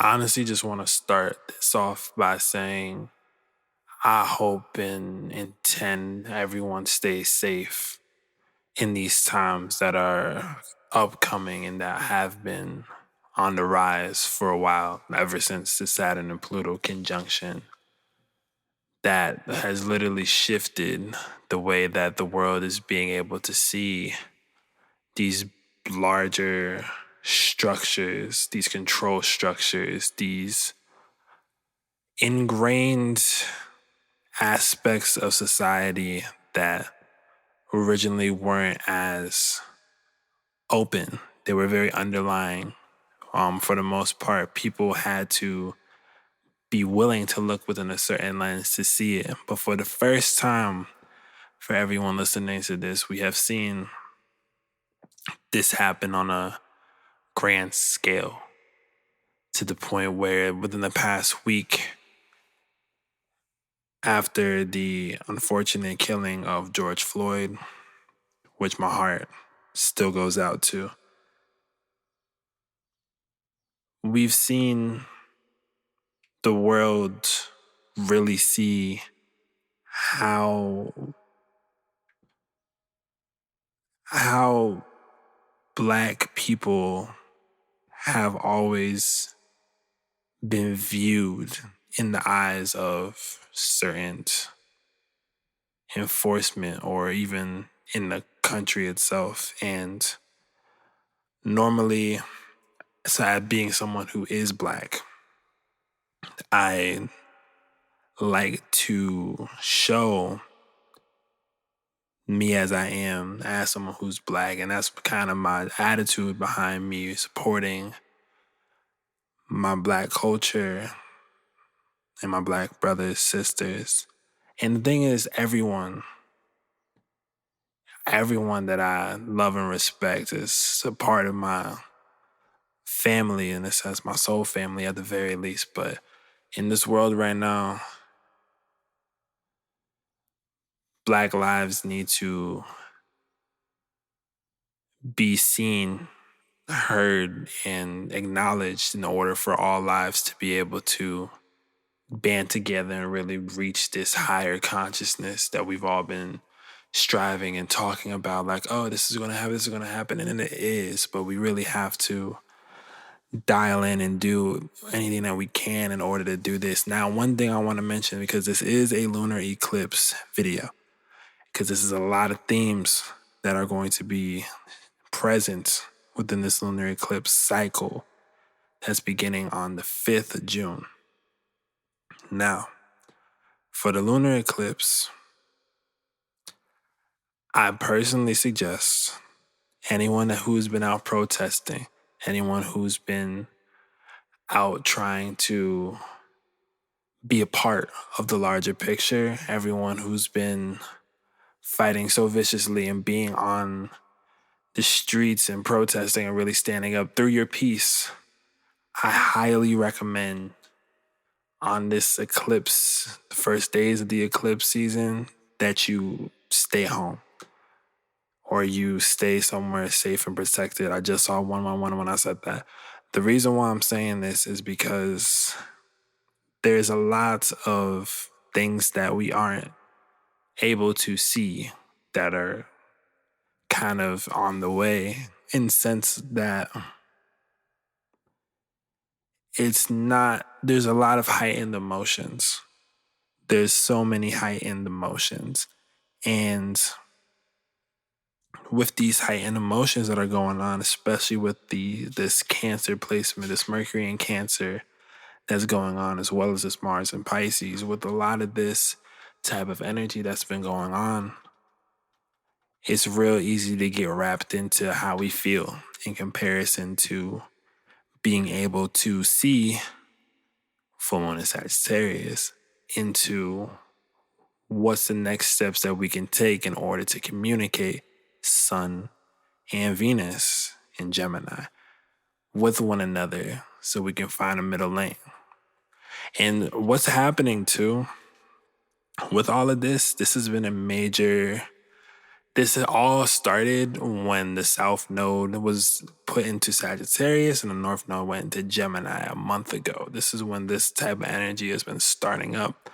I honestly just want to start this off by saying I hope and intend everyone stays safe in these times that are upcoming and that have been on the rise for a while, ever since the Saturn and Pluto conjunction that has literally shifted the way that the world is being able to see these larger structures, these control structures, these ingrained aspects of society that originally weren't as open. They were very underlying. For the most part, people had to be willing to look within a certain lens to see it. But for the first time, for everyone listening to this, we have seen this happen on a grand scale to the point where within the past week, after the unfortunate killing of George Floyd, which my heart still goes out to, we've seen the world really see how Black people have always been viewed in the eyes of certain enforcement or even in the country itself. And normally, so being someone who is Black, I like to show me as I am, as someone who's Black, and that's kind of my attitude behind me supporting my Black culture and my Black brothers, sisters. And the thing is, everyone that I love and respect is a part of my family, in a sense, my soul family at the very least. But in this world right now, Black lives need to be seen, heard, and acknowledged in order for all lives to be able to band together and really reach this higher consciousness that we've all been striving and talking about. Like, oh, this is going to happen, this is going to happen. And it is, but we really have to dial in and do anything that we can in order to do this. Now, one thing I want to mention, because this is a lunar eclipse video, because this is a lot of themes that are going to be present within this lunar eclipse cycle that's beginning on the 5th of June. Now, for the lunar eclipse, I personally suggest anyone who's been out protesting, anyone who's been out trying to be a part of the larger picture, everyone who's been fighting so viciously and being on the streets and protesting and really standing up through your peace, I highly recommend on this eclipse, the first days of the eclipse season, that you stay home or you stay somewhere safe and protected. I just saw 111 when I said that. The reason why I'm saying this is because there's a lot of things that we aren't able to see that are kind of on the way, in the sense that there's a lot of heightened emotions. There's so many heightened emotions. And with these heightened emotions that are going on, especially with this Cancer placement, this Mercury in Cancer that's going on, as well as this Mars in Pisces, with a lot of this type of energy that's been going on, it's real easy to get wrapped into how we feel in comparison to being able to see full moon in Sagittarius into what's the next steps that we can take in order to communicate Sun and Venus in Gemini with one another so we can find a middle lane. And what's happening too with all of this has been a major This all started when the South Node was put into Sagittarius and the North Node went into Gemini a month ago. This is when this type of energy has been starting up.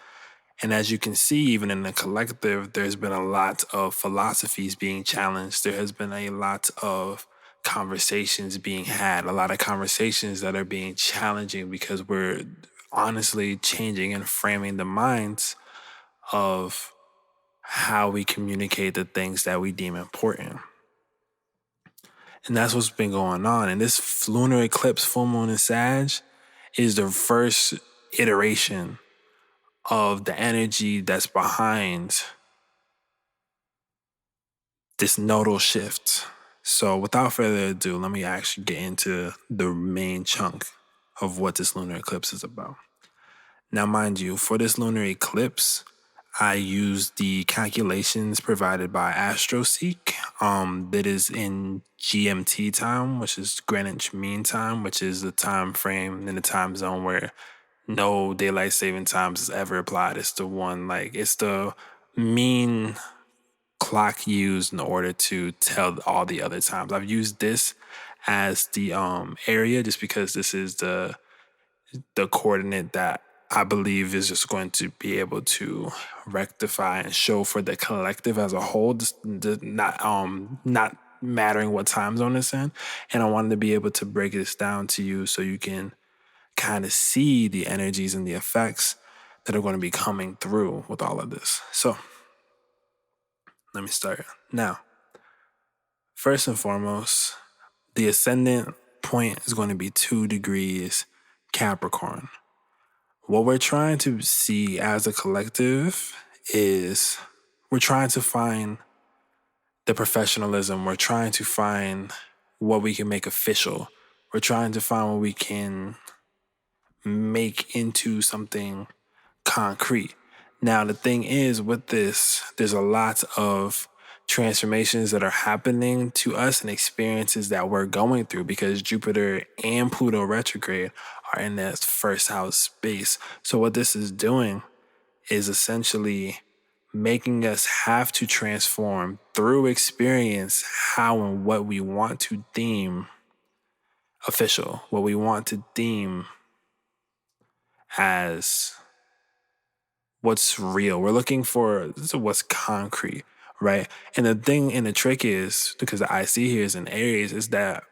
And as you can see, even in the collective, there's been a lot of philosophies being challenged. There has been a lot of conversations being had, a lot of conversations that are being challenging because we're honestly changing and framing the minds of how we communicate the things that we deem important. And that's what's been going on. And this lunar eclipse, full moon in Sag, is the first iteration of the energy that's behind this nodal shift. So without further ado, let me actually get into the main chunk of what this lunar eclipse is about. Now, mind you, for this lunar eclipse, I used the calculations provided by AstroSeek. That is in GMT time, which is Greenwich Mean Time, which is the time frame in the time zone where no daylight saving times is ever applied. It's the one, it's the mean clock used in order to tell all the other times. I've used this as the area just because this is the coordinate that I believe is just going to be able to rectify and show for the collective as a whole, not mattering what time zone it's in. And I wanted to be able to break this down to you so you can kind of see the energies and the effects that are going to be coming through with all of this. So let me start now. First and foremost, the ascendant point is going to be 2 degrees Capricorn. What we're trying to see as a collective is we're trying to find the professionalism. We're trying to find what we can make official. We're trying to find what we can make into something concrete. Now, the thing is with this, there's a lot of transformations that are happening to us and experiences that we're going through because Jupiter and Pluto retrograde are in that first house space. So what this is doing is essentially making us have to transform through experience how and what we want to deem official, what we want to deem as what's real. We're looking for what's concrete, right? And the thing and the trick is, because the IC here is in Aries, is that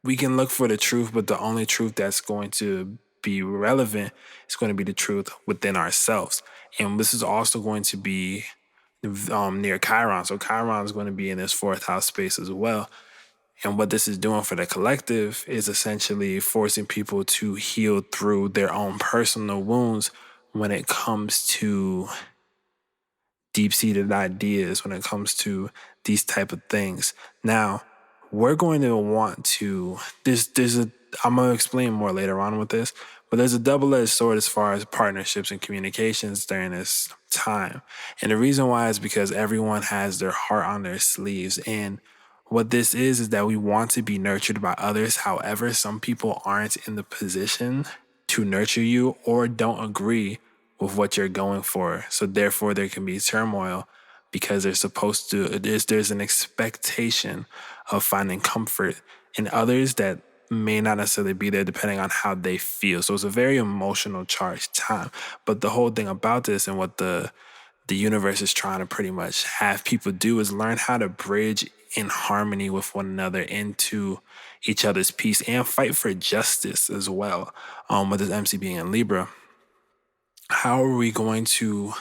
we can look for the truth, but the only truth that's going to be relevant is going to be the truth within ourselves. And this is also going to be near Chiron. So Chiron is going to be in this 4th house space as well. And what this is doing for the collective is essentially forcing people to heal through their own personal wounds when it comes to deep-seated ideas, when it comes to these type of things. Now, we're going to want to, I'm going to explain more later on with this, but there's a double-edged sword as far as partnerships and communications during this time. And the reason why is because everyone has their heart on their sleeves. And what this is that we want to be nurtured by others. However, some people aren't in the position to nurture you or don't agree with what you're going for. So therefore, there can be turmoil because there's an expectation of finding comfort in others that may not necessarily be there depending on how they feel. So it's a very emotional charged time. But the whole thing about this and what the universe is trying to pretty much have people do is learn how to bridge in harmony with one another into each other's peace and fight for justice as well. With this MC being in Libra, how are we going to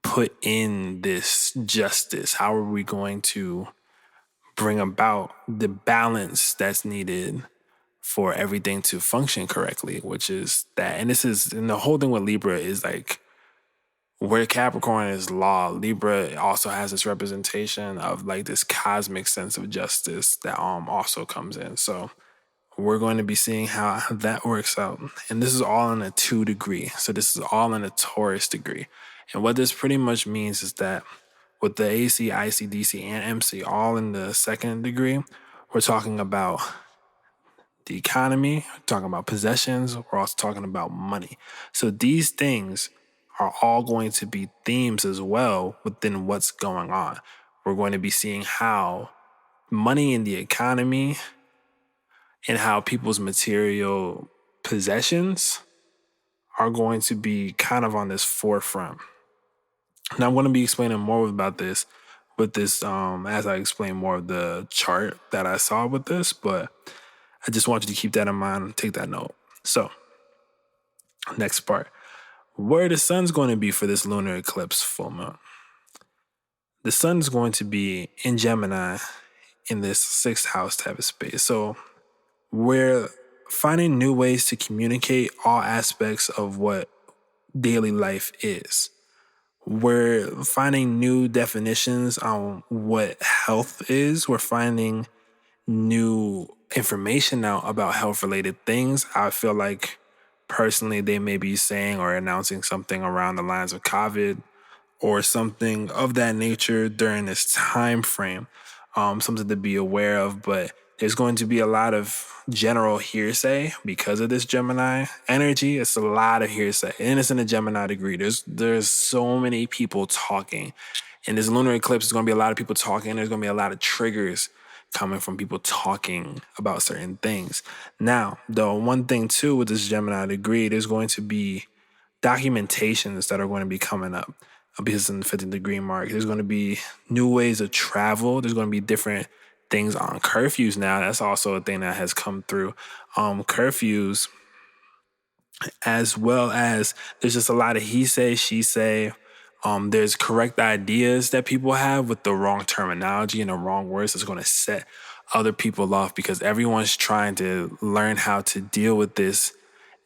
put in this justice? How are we going to bring about the balance that's needed for everything to function correctly, which is that, and the whole thing with Libra is like, where Capricorn is law, Libra also has this representation of like this cosmic sense of justice that also comes in. So we're going to be seeing how that works out. And this is all in a 2 degree. So this is all in a Taurus degree. And what this pretty much means is that with the AC, IC, DC, and MC all in the 2nd degree, we're talking about the economy, we're talking about possessions, we're also talking about money. So these things are all going to be themes as well within what's going on. we're going to be seeing how money in the economy and how people's material possessions are going to be kind of on this forefront. Now I'm going to be explaining more about this with this as I explain more of the chart that I saw with this, but I just want you to keep that in mind and take that note. So, next part. Where the sun's going to be for this lunar eclipse full moon. The sun's going to be in Gemini in this 6th house type of space. So we're finding new ways to communicate all aspects of what daily life is. We're finding new definitions on what health is. We're finding new information now about health-related things. I feel like personally they may be saying or announcing something around the lines of COVID or something of that nature during this time frame, something to be aware of. But there's going to be a lot of general hearsay because of this Gemini energy. It's a lot of hearsay, and it's in a Gemini degree. There's so many people talking, and this lunar eclipse is going to be a lot of people talking. There's going to be a lot of triggers coming from people talking about certain things. Now, the one thing too with this Gemini degree, there's going to be documentations that are going to be coming up because in the 50 degree mark, there's going to be new ways of travel. There's going to be different things on curfews now. That's also a thing that has come through. Curfews, as well as there's just a lot of he say, she say. There's correct ideas that people have with the wrong terminology and the wrong words that's going to set other people off because everyone's trying to learn how to deal with this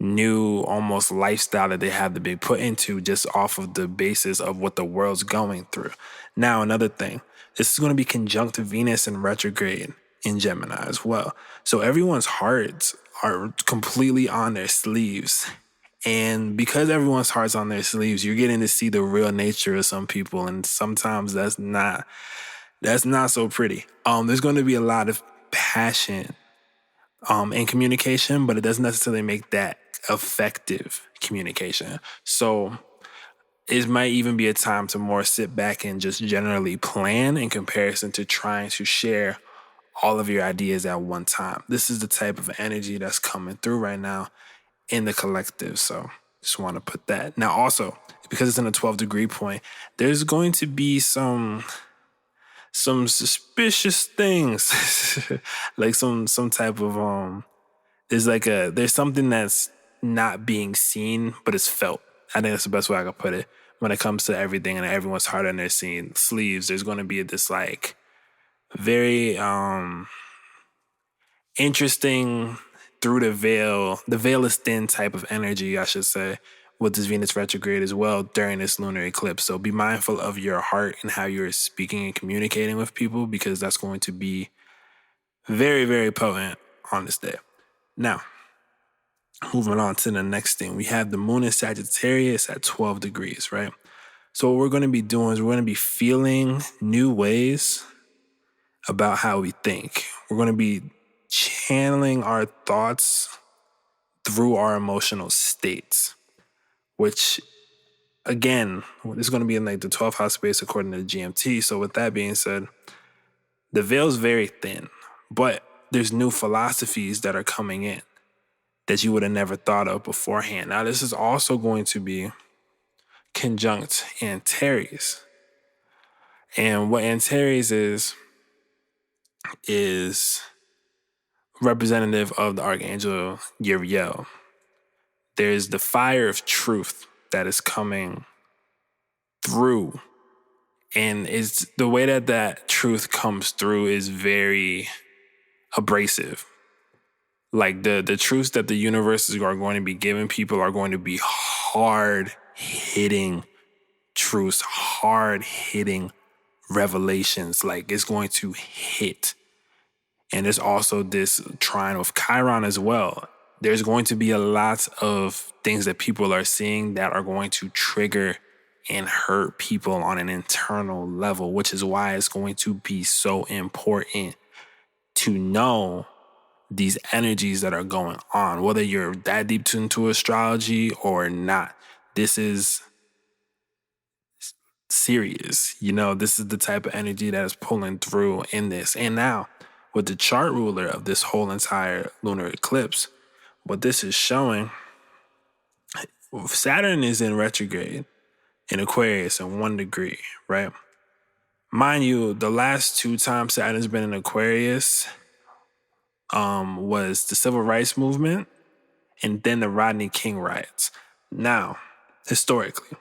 new almost lifestyle that they have to be put into just off of the basis of what the world's going through. Now, another thing, this is going to be conjunct Venus and retrograde in Gemini as well. So everyone's hearts are completely on their sleeves. And because everyone's heart's on their sleeves, you're getting to see the real nature of some people. And sometimes that's not so pretty. There's going to be a lot of passion in communication, but it doesn't necessarily make that effective communication. So it might even be a time to more sit back and just generally plan in comparison to trying to share all of your ideas at one time. This is the type of energy that's coming through right now in the collective. So just want to put that. Now also, because it's in a 12 degree point, there's going to be some suspicious things. Like some type of there's something that's not being seen, but it's felt. I think that's the best way I could put it. When it comes to everything and everyone's heart on their sleeves, there's going to be this like very interesting through the veil is thin type of energy, I should say, with this Venus retrograde as well during this lunar eclipse. So be mindful of your heart and how you're speaking and communicating with people because that's going to be very, very potent on this day. Now, moving on to the next thing, we have the moon in Sagittarius at 12 degrees, right? So what we're going to be doing is we're going to be feeling new ways about how we think. We're going to be channeling our thoughts through our emotional states, which, again, is going to be in like the 12th house space according to the GMT. So with that being said, the veil's very thin, but there's new philosophies that are coming in that you would have never thought of beforehand. Now, this is also going to be conjunct Antares. And what Antares is representative of the Archangel Uriel. There's the fire of truth that is coming through. And it's the way that truth comes through is very abrasive. Like the truths that the universes are going to be giving people are going to be hard-hitting truths, hard-hitting revelations. Like it's going to hit. And there's also this trine of Chiron as well. There's going to be a lot of things that people are seeing that are going to trigger and hurt people on an internal level, which is why it's going to be so important to know these energies that are going on, whether you're that deep into astrology or not. This is serious. You know, this is the type of energy that is pulling through in this. And now, with the chart ruler of this whole entire lunar eclipse, what this is showing, Saturn is in retrograde in Aquarius in 1 degree, right? Mind you, the last 2 times Saturn's been in Aquarius was the Civil Rights Movement and then the Rodney King riots. Now, historically.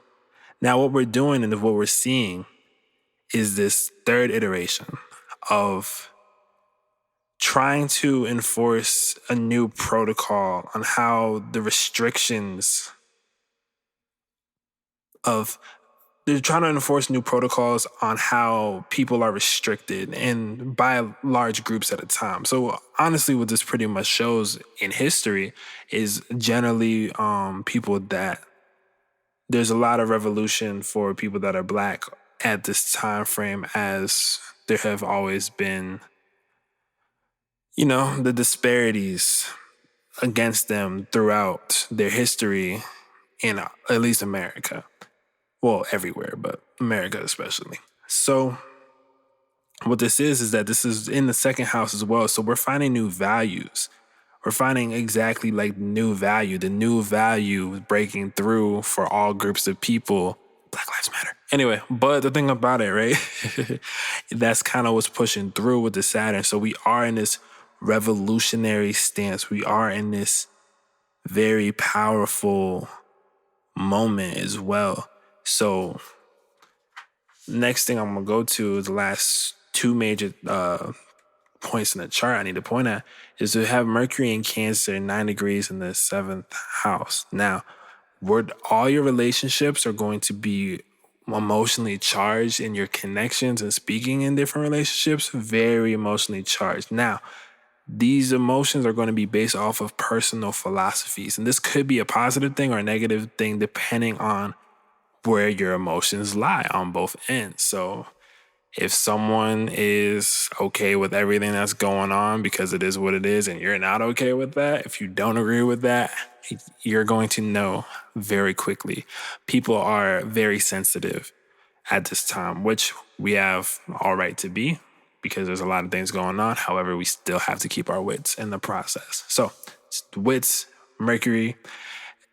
Now, what we're doing and what we're seeing is this third iteration of trying to enforce a new protocol on how the restrictions of they're trying to enforce new protocols on how people are restricted and by large groups at a time. So honestly, what this pretty much shows in history is generally people that there's a lot of revolution for people that are Black at this time frame, as there have always been, you know, the disparities against them throughout their history in at least America. Well, everywhere, but America especially. So what this is that this is in the second house as well. So we're finding new values. We're finding exactly like new value, the new value breaking through for all groups of people. Black Lives Matter. Anyway, but the thing about it, right? That's kind of what's pushing through with the Saturn. So we are in this revolutionary stance. We are in this very powerful moment as well. So next thing I'm going to go to, the last 2 major points in the chart I need to point at, is to have Mercury in Cancer, 9 degrees in the 7th house. Now, all your relationships are going to be emotionally charged in your connections and speaking in different relationships, very emotionally charged. Now, these emotions are going to be based off of personal philosophies. And this could be a positive thing or a negative thing depending on where your emotions lie on both ends. So if someone is okay with everything that's going on because it is what it is and you're not okay with that, if you don't agree with that, you're going to know very quickly. People are very sensitive at this time, which we have all right to be because there's a lot of things going on. However, we still have to keep our wits in the process. So wits, Mercury,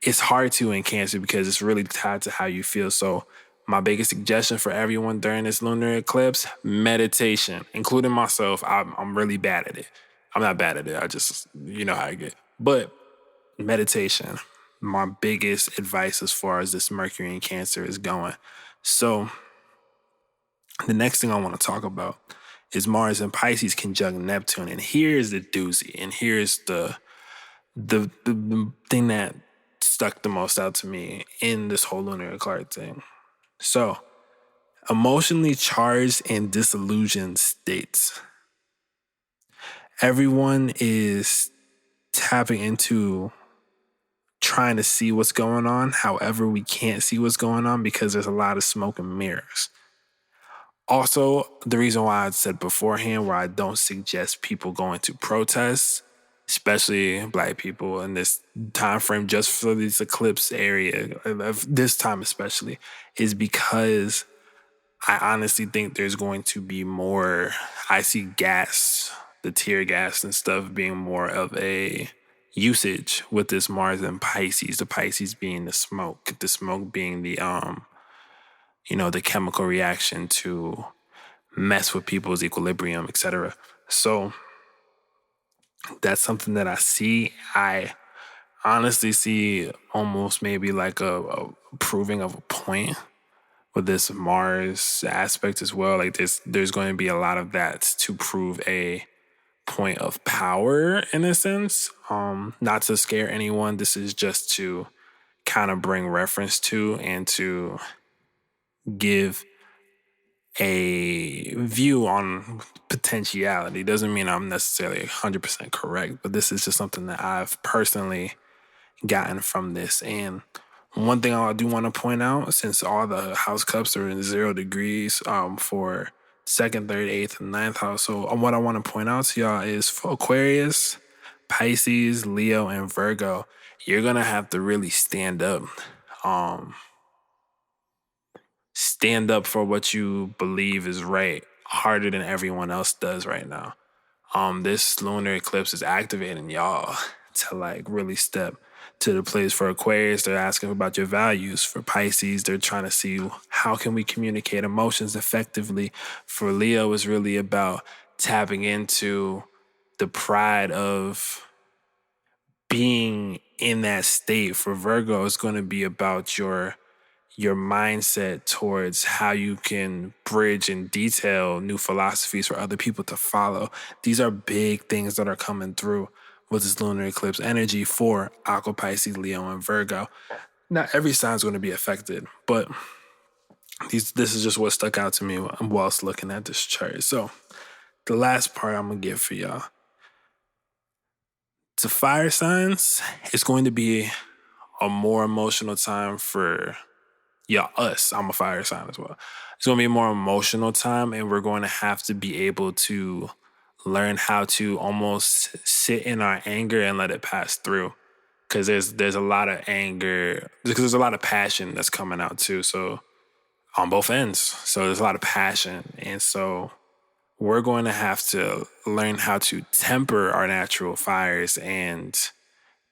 it's hard to in Cancer because it's really tied to how you feel. So my biggest suggestion for everyone during this lunar eclipse, meditation, including myself. I'm really bad at it. I'm not bad at it. I just, you know how I get. But meditation, my biggest advice as far as this Mercury in Cancer is going. So the next thing I want to talk about is Mars and Pisces conjunct Neptune. And here's the doozy. And here's the thing that stuck the most out to me in this whole lunar eclipse thing. So, emotionally charged and disillusioned states. Everyone is tapping into trying to see what's going on. However, we can't see what's going on because there's a lot of smoke and mirrors. Also, the reason why I said beforehand where I don't suggest people going to protests, especially Black people in this time frame, just for this eclipse area, of this time especially, is because I honestly think there's going to be more. I see gas, the tear gas and stuff being more of a usage with this Mars and Pisces. The Pisces being the smoke being the the chemical reaction to mess with people's equilibrium, etc. So that's something that I see. I honestly see almost maybe like a proving of a point with this Mars aspect as well. Like there's going to be a lot of that to prove a point of power in a sense. Not to scare anyone. This is just to kind of bring reference to and to give a view on potentiality. Doesn't mean I'm necessarily 100% correct, but this is just something that I've personally gotten from this. And one thing I do want to point out, since all the house cups are in 0 degrees for second, third, eighth, and ninth house. So what I want to point out to y'all is for Aquarius, Pisces, Leo, and Virgo, you're going to have to really stand up stand up for what you believe is right harder than everyone else does right now. This lunar eclipse is activating y'all to like really step to the place. For Aquarius, they're asking about your values. For Pisces, they're trying to see how can we communicate emotions effectively. For Leo, it's really about tapping into the pride of being in that state. For Virgo, it's going to be about your mindset towards how you can bridge and detail new philosophies for other people to follow. These are big things that are coming through with this lunar eclipse energy for Aqua, Pisces, Leo, and Virgo. Not every sign is going to be affected, but this is just what stuck out to me whilst looking at this chart. So the last part I'm going to give for y'all. To fire signs, it's going to be a more emotional time for us. I'm a fire sign as well. It's going to be a more emotional time, and we're going to have to be able to learn how to almost sit in our anger and let it pass through. Because there's a lot of anger, because there's a lot of passion that's coming out too. So on both ends. So there's a lot of passion. And so we're going to have to learn how to temper our natural fires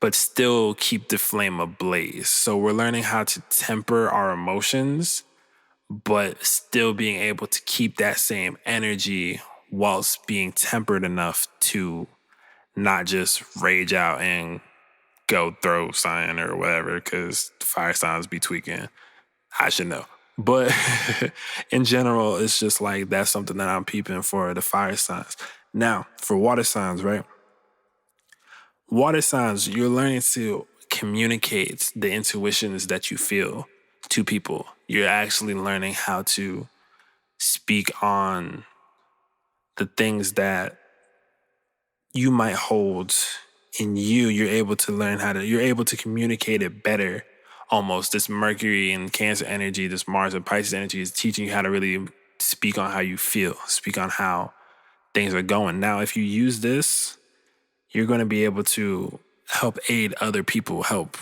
but still keep the flame ablaze. So we're learning how to temper our emotions, but still being able to keep that same energy whilst being tempered enough to not just rage out and go throw sign or whatever, because fire signs be tweaking. I should know. But in general, it's just like that's something that I'm peeping for the fire signs. Now, for water signs, right? Water signs, you're learning to communicate the intuitions that you feel to people. You're actually learning how to speak on the things that you might hold in you. You're able to communicate it better. Almost this Mercury and Cancer energy, this Mars and Pisces energy is teaching you how to really speak on how you feel, speak on how things are going. Now, if you use this, you're going to be able to help help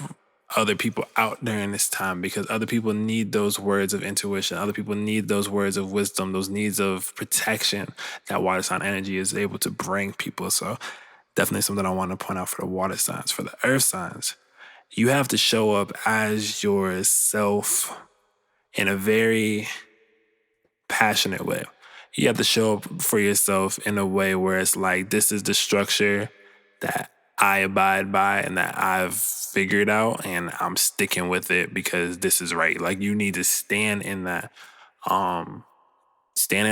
other people out during this time, because other people need those words of intuition. Other people need those words of wisdom, those needs of protection that water sign energy is able to bring people. So definitely something I want to point out for the water signs. For the earth signs, you have to show up as yourself in a very passionate way. You have to show up for yourself in a way where it's like, this is the structure that I abide by and that I've figured out, and I'm sticking with it because this is right. Like, you need to stand in that power, stand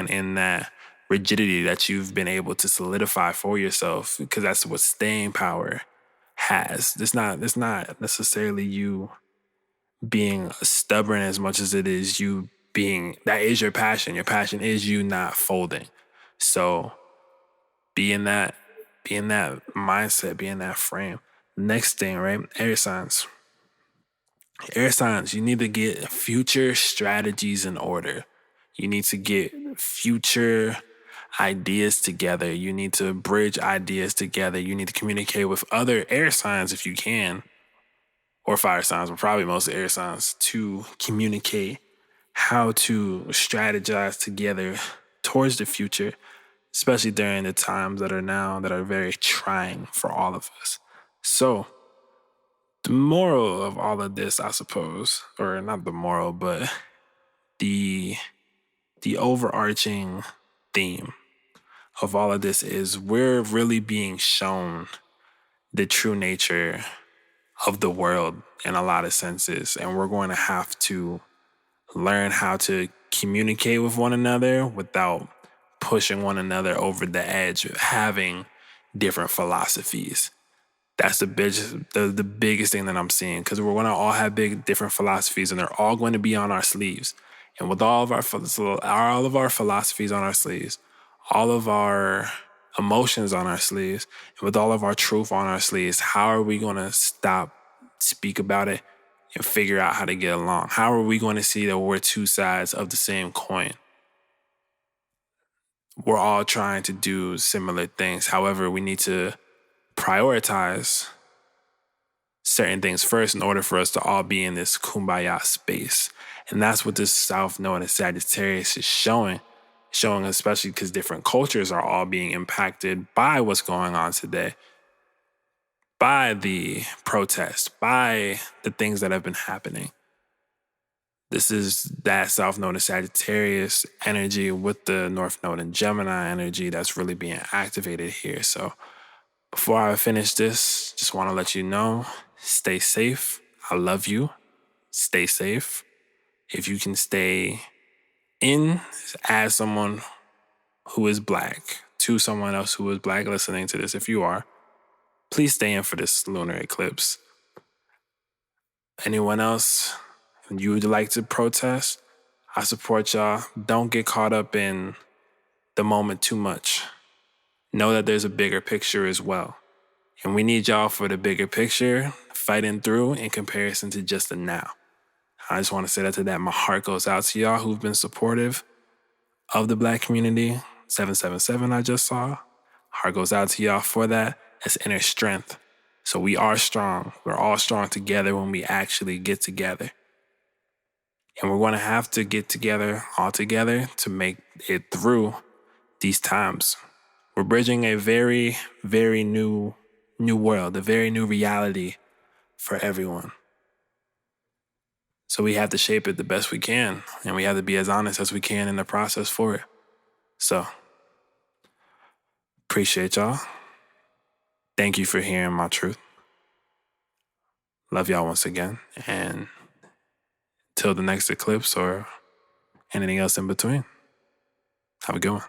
in that rigidity that you've been able to solidify for yourself, because that's what staying power has. It's not necessarily you being stubborn as much as it is you that is your passion. Your passion is you not folding. So be in that mindset, be in that frame. Next thing, right? Air signs. Air signs, you need to get future strategies in order. You need to get future ideas together. You need to bridge ideas together. You need to communicate with other air signs if you can, or fire signs, but probably mostly air signs, to communicate how to strategize together towards the future, especially during the times that are very trying for all of us. So the moral of all of this, I suppose, or not the moral, but the overarching theme of all of this is we're really being shown the true nature of the world in a lot of senses, and we're going to have to learn how to communicate with one another without pushing one another over the edge of having different philosophies. That's the biggest thing that I'm seeing, because we're going to all have different philosophies, and they're all going to be on our sleeves. And with all of our philosophies on our sleeves, all of our emotions on our sleeves, and with all of our truth on our sleeves, how are we going to speak about it, and figure out how to get along? How are we going to see that we're two sides of the same coin? We're all trying to do similar things. However, we need to prioritize certain things first in order for us to all be in this kumbaya space. And that's what this South Node in Sagittarius is showing especially because different cultures are all being impacted by what's going on today, by the protests, by the things that have been happening. This is that South Node in Sagittarius energy with the North Node in Gemini energy that's really being activated here. So before I finish this, just want to let you know, stay safe. I love you. Stay safe. If you can stay in as someone who is Black, to someone else who is Black listening to this, if you are, please stay in for this lunar eclipse. Anyone else you would like to protest, I support y'all. Don't get caught up in the moment too much. Know that there's a bigger picture as well. And we need y'all for the bigger picture, fighting through in comparison to just the now. I just want to say that to that. My heart goes out to y'all who've been supportive of the Black community. 777 I just saw. Heart goes out to y'all for that. It's inner strength. So we are strong. We're all strong together when we actually get together. And we're going to have to get together all together to make it through these times. We're bridging a very, very new world, a very new reality for everyone. So we have to shape it the best we can, and we have to be as honest as we can in the process for it. So, appreciate y'all. Thank you for hearing my truth. Love y'all once again, and till the next eclipse or anything else in between, have a good one.